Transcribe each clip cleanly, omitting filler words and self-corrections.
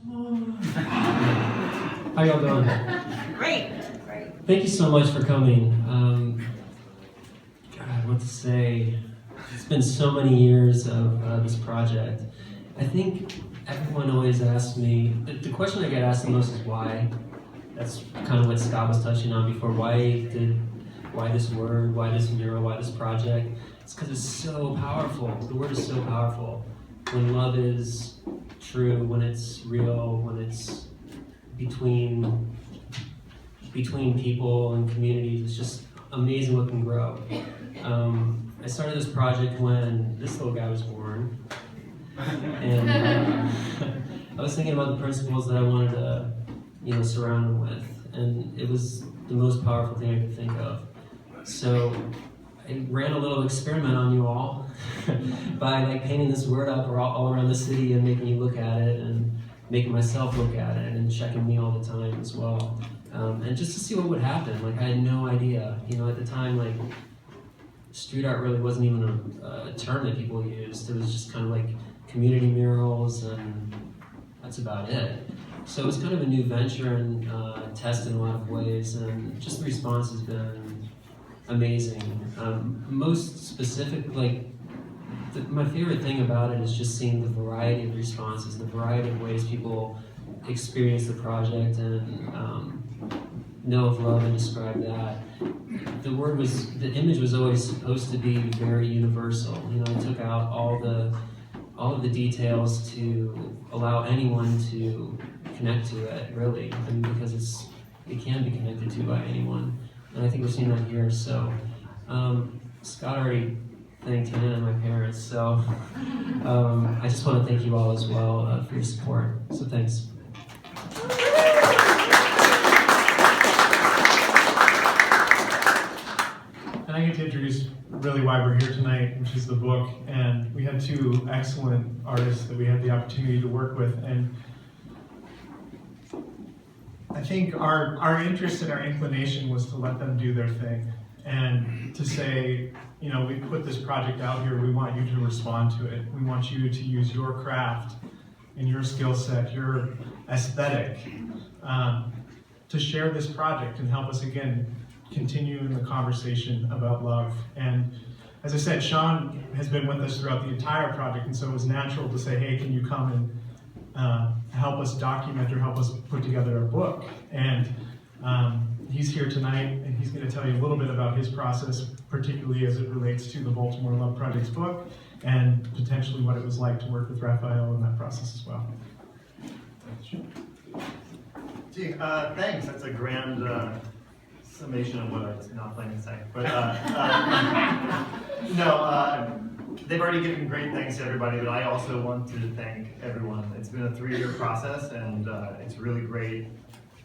How y'all doing? Great. Thank you so much for coming. God, what to say? It's been so many years of this project. I think everyone always asks me, the question I get asked the most is why. That's kind of what Scott was touching on before. Why this word, why this mural, why this project? It's because it's so powerful. The word is so powerful. When love is true, when it's real, when it's between people and communities, it's just amazing what can grow. I started this project when this little guy was born, and I was thinking about the principles that I wanted to, surround him with, and it was the most powerful thing I could think of. So I ran a little experiment on you all by painting this word up all around the city and making you look at it and making myself look at it and checking me all the time as well. And just to see what would happen. I had no idea. At the time, street art really wasn't even a term that people used. It was just kind of community murals, and that's about it. So it was kind of a new venture and test in a lot of ways, and just the response has been amazing. Most specific, my favorite thing about it is just seeing the variety of responses, the variety of ways people experience the project and know of love and describe that. The image was always supposed to be very universal. I took out all of the details to allow anyone to connect to it, really. Because it can be connected to by anyone. And I think we're seeing that here. So Scott already thanked Hannah and my parents. So I just want to thank you all as well for your support. So thanks. And I get to introduce really why we're here tonight, which is the book. And we had two excellent artists that we had the opportunity to work with. And I think our interest and our inclination was to let them do their thing. And to say, we put this project out here, we want you to respond to it. We want you to use your craft and your skill set, your aesthetic, to share this project and help us, again, continue in the conversation about love. And as I said, Sean has been with us throughout the entire project, and so it was natural to say, hey, can you come and help us document or help us put together a book? And he's here tonight, and he's going to tell you a little bit about his process, particularly as it relates to the Baltimore Love Project's book, and potentially what it was like to work with Rafael in that process as well. Gee, thanks. That's a grand summation of what I was not planning to say. But they've already given great thanks to everybody, but I also want to thank everyone. It's been a 3-year process, and it's really great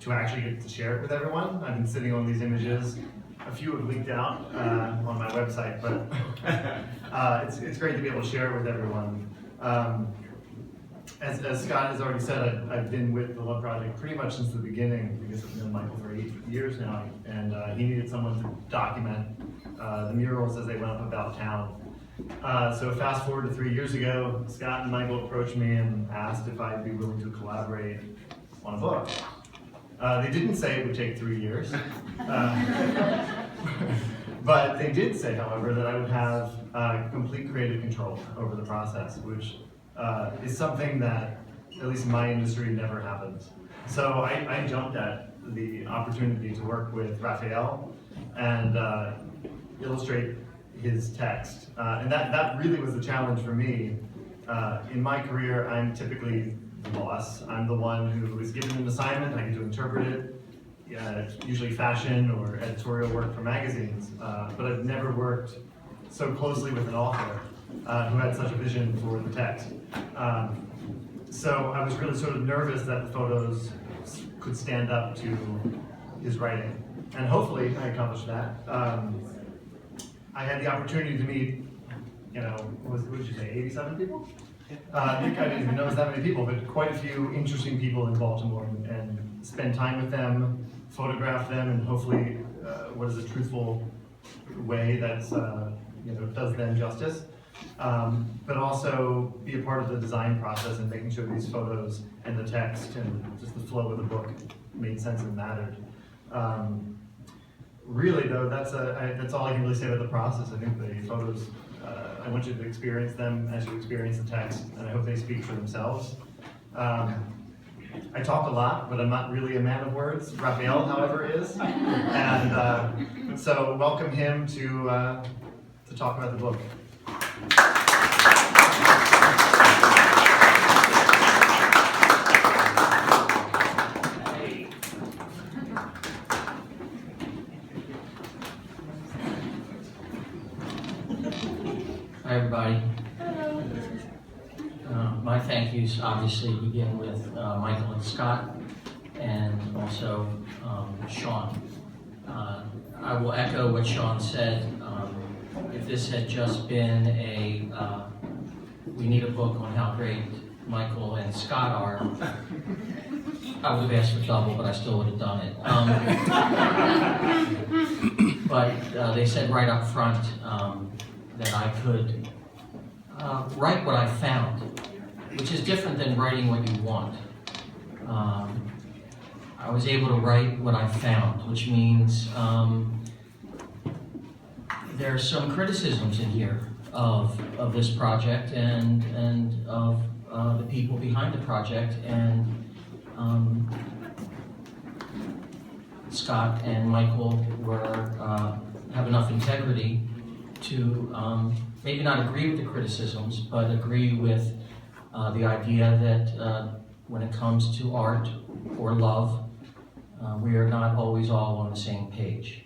to actually get to share it with everyone. I've been sitting on these images. A few have leaked out on my website, but it's great to be able to share it with everyone. As Scott has already said, I've been with the Love Project pretty much since the beginning, because I've known Michael for 8 years now, and he needed someone to document the murals as they went up about town. So fast forward to 3 years ago, Scott and Michael approached me and asked if I'd be willing to collaborate on a book. They didn't say it would take 3 years, but they did say, however, that I would have complete creative control over the process, which is something that, at least in my industry, never happens. So I jumped at the opportunity to work with Rafael and illustrate his text. And that really was the challenge for me. In my career, I'm typically the boss. I'm the one who is given an assignment, I get to interpret it. It's usually fashion or editorial work for magazines, but I've never worked so closely with an author who had such a vision for the text. So I was really sort of nervous that the photos could stand up to his writing. And hopefully I accomplished that. I had the opportunity to meet, what did you say, 87 people? I think I didn't even know it was that many people, but quite a few interesting people in Baltimore, and spend time with them, photograph them, and hopefully what is a truthful way that's does them justice. but also be a part of the design process and making sure these photos and the text and just the flow of the book made sense and mattered. Really though, that's all I can really say about the process. I think the photos, I want you to experience them as you experience the text, and I hope they speak for themselves. I talk a lot, but I'm not really a man of words. Rafael, however, is. And so welcome him to talk about the book. Hi, everybody. My thank yous obviously begin with Michael and Scott, and also Sean. I will echo what Sean said. If this had just been we need a book on how great Michael and Scott are, I would have asked for double, but I still would have done it. But they said right up front that I could write what I found, which is different than writing what you want. I was able to write what I found, which means there are some criticisms in here of this project and of the people behind the project, and Scott and Michael have enough integrity to maybe not agree with the criticisms, but agree with the idea that when it comes to art or love, we are not always all on the same page.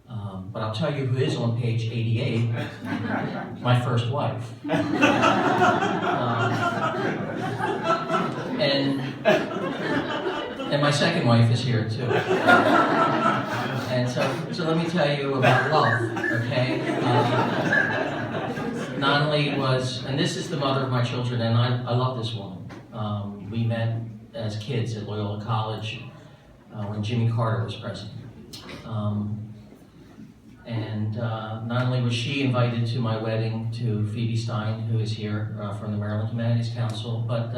But I'll tell you who is on page 88, my first wife. And my second wife is here too. And so let me tell you about love, okay? Not only and this is the mother of my children, and I love this woman. We met as kids at Loyola College when Jimmy Carter was president. And not only was she invited to my wedding to Phoebe Stein, who is here from the Maryland Humanities Council, but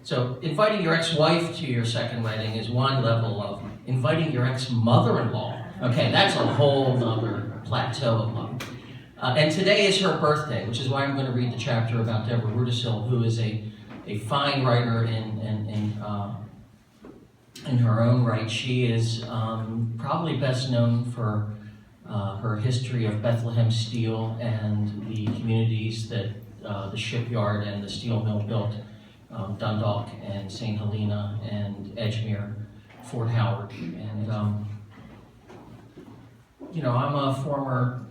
so inviting your ex-wife to your second wedding is one level of inviting your ex-mother-in-law. Okay, that's a whole other plateau of love. And today is her birthday, which is why I'm going to read the chapter about Deborah Rudisil, who is a fine writer in her own right. She is probably best known for her history of Bethlehem Steel and the communities that the shipyard and the steel mill built, Dundalk and St. Helena and Edgemere, Fort Howard. And, you know, I'm a former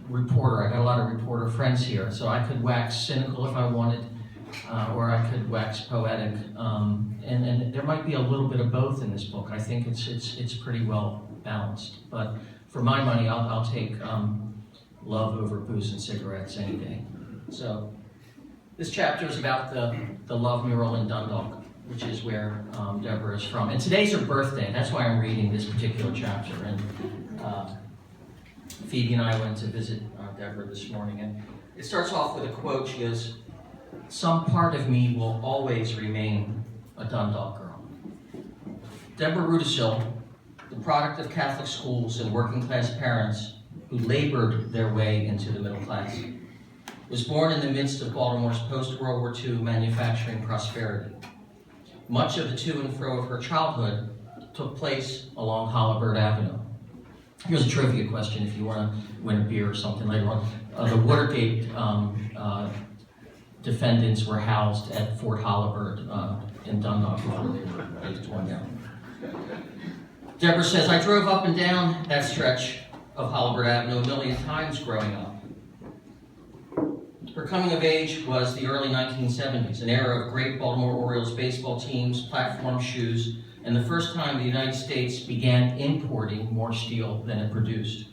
reporter. I got a lot of reporter friends here, so I could wax cynical if I wanted, or I could wax poetic. And there might be a little bit of both in this book. I think it's pretty well balanced. But for my money, I'll take love over booze and cigarettes any day. So this chapter is about the love mural in Dundalk, which is where Deborah is from. And today's her birthday. That's why I'm reading this particular chapter. And Phoebe and I went to visit Deborah this morning. And it starts off with a quote. She goes, "Some part of me will always remain a Dundalk girl." Deborah Rudisil, the product of Catholic schools and working-class parents who labored their way into the middle class, was born in the midst of Baltimore's post-World War II manufacturing prosperity. Much of the to and fro of her childhood took place along Holabird Avenue. Here's a trivia question if you want to win a beer or something later on. The Watergate defendants were housed at Fort Holabird in Dundalk before they were torn down. Deborah says, "I drove up and down that stretch of Holabird Avenue a million times growing up." Her coming of age was the early 1970s, an era of great Baltimore Orioles baseball teams, platform shoes, and the first time the United States began importing more steel than it produced.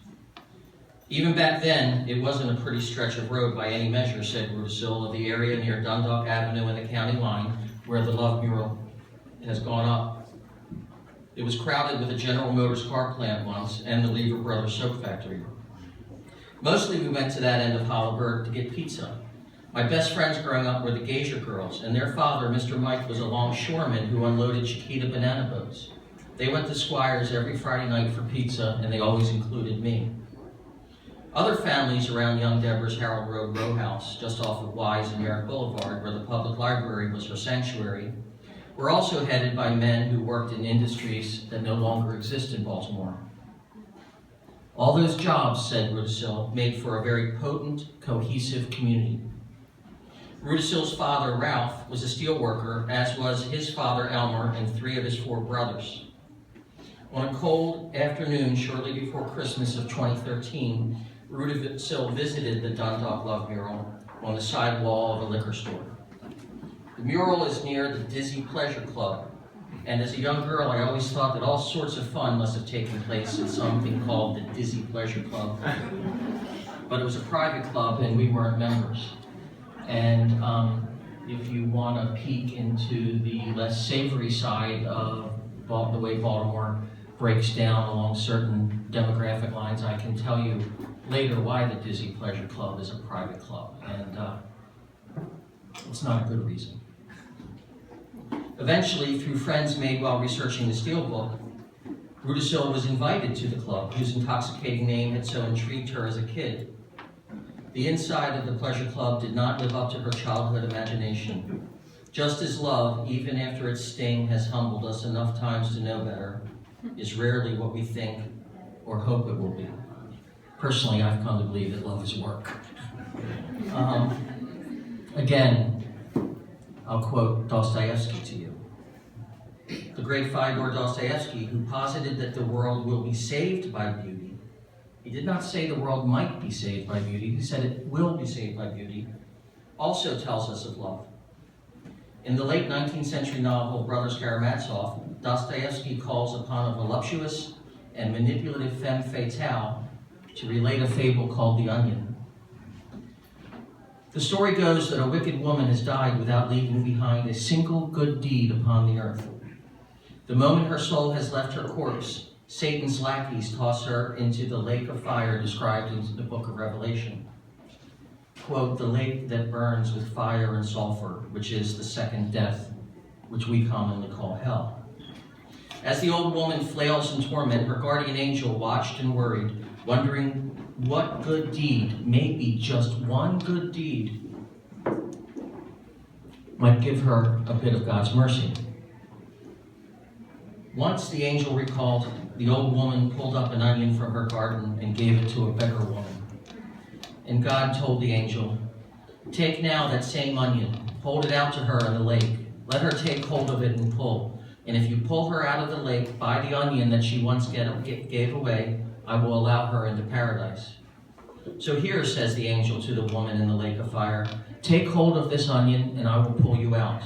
Even back then, it wasn't a pretty stretch of road by any measure, said Rudisil, of the area near Dundalk Avenue and the county line, where the love mural has gone up. It was crowded with the General Motors car plant once and the Lever Brothers soap factory. Mostly we went to that end of Holabird to get pizza, My best friends growing up were the Geisha girls, and their father, Mr. Mike, was a longshoreman who unloaded Chiquita banana boats. They went to Squire's every Friday night for pizza, and they always included me. Other families around young Deborah's Harold Road row house, just off of Wise and Merritt Boulevard, where the public library was her sanctuary, were also headed by men who worked in industries that no longer exist in Baltimore. All those jobs, said Rudisill, made for a very potent, cohesive community. Rudisill's father, Ralph, was a steel worker, as was his father, Elmer, and 3 of his 4 brothers. On a cold afternoon shortly before Christmas of 2013, Rudisill visited the Dundalk Love mural on the side wall of a liquor store. The mural is near the Dizzy Pleasure Club, and as a young girl, I always thought that all sorts of fun must have taken place at something called the Dizzy Pleasure Club. But it was a private club, and we weren't members. And if you want to peek into the less savory side of the way Baltimore breaks down along certain demographic lines, I can tell you later why the Dizzy Pleasure Club is a private club, and it's not a good reason. Eventually, through friends made while researching the Steelbook, Rudisill was invited to the club, whose intoxicating name had so intrigued her as a kid. The inside of the pleasure club did not live up to her childhood imagination. Just as love, even after its sting has humbled us enough times to know better, is rarely what we think or hope it will be. Personally, I've come to believe that love is work. Again, I'll quote Dostoevsky to you. The great Fyodor Dostoevsky, who posited that the world will be saved by beauty. He did not say the world might be saved by beauty, he said it will be saved by beauty, also tells us of love. In the late 19th century novel Brothers Karamazov, Dostoevsky calls upon a voluptuous and manipulative femme fatale to relate a fable called The Onion. The story goes that a wicked woman has died without leaving behind a single good deed upon the earth. The moment her soul has left her corpse, Satan's lackeys toss her into the lake of fire described in the book of Revelation. Quote, the lake that burns with fire and sulfur, which is the second death, which we commonly call hell. As the old woman flails in torment, her guardian angel watched and worried, wondering what good deed, maybe just one good deed, might give her a bit of God's mercy. Once the angel recalled, the old woman pulled up an onion from her garden and gave it to a beggar woman. And God told the angel, take now that same onion, hold it out to her in the lake, let her take hold of it and pull. And if you pull her out of the lake by the onion that she once gave away, I will allow her into paradise. So here, says the angel to the woman in the lake of fire, take hold of this onion and I will pull you out.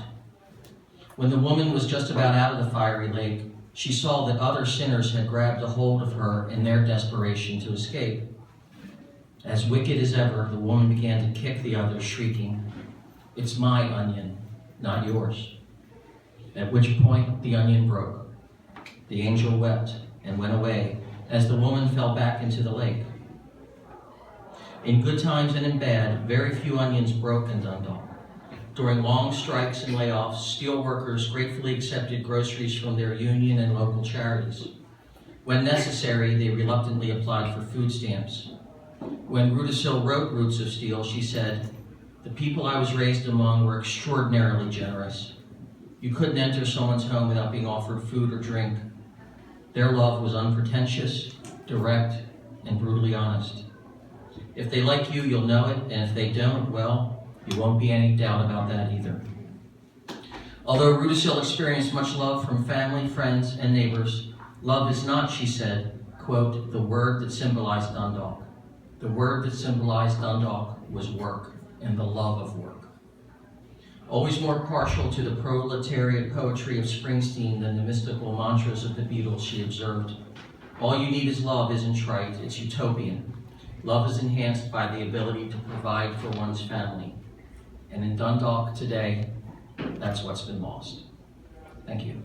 When the woman was just about out of the fiery lake, she saw that other sinners had grabbed a hold of her in their desperation to escape. As wicked as ever, the woman began to kick the others, shrieking, it's my onion, not yours. At which point the onion broke. The angel wept and went away as the woman fell back into the lake. In good times and in bad, very few onions broke in Dundalk. During long strikes and layoffs, steel workers gratefully accepted groceries from their union and local charities. When necessary, they reluctantly applied for food stamps. When Rudisill wrote Roots of Steel, she said, the people I was raised among were extraordinarily generous. You couldn't enter someone's home without being offered food or drink. Their love was unpretentious, direct, and brutally honest. If they like you, you'll know it, and if they don't, well, you won't be any doubt about that either. Although Rudisill experienced much love from family, friends, and neighbors, love is not, she said, quote, the word that symbolized Dundalk. The word that symbolized Dundalk was work, and the love of work. Always more partial to the proletariat poetry of Springsteen than the mystical mantras of the Beatles, she observed, all you need is love isn't trite, it's utopian. Love is enhanced by the ability to provide for one's family. And in Dundalk today, that's what's been lost. Thank you.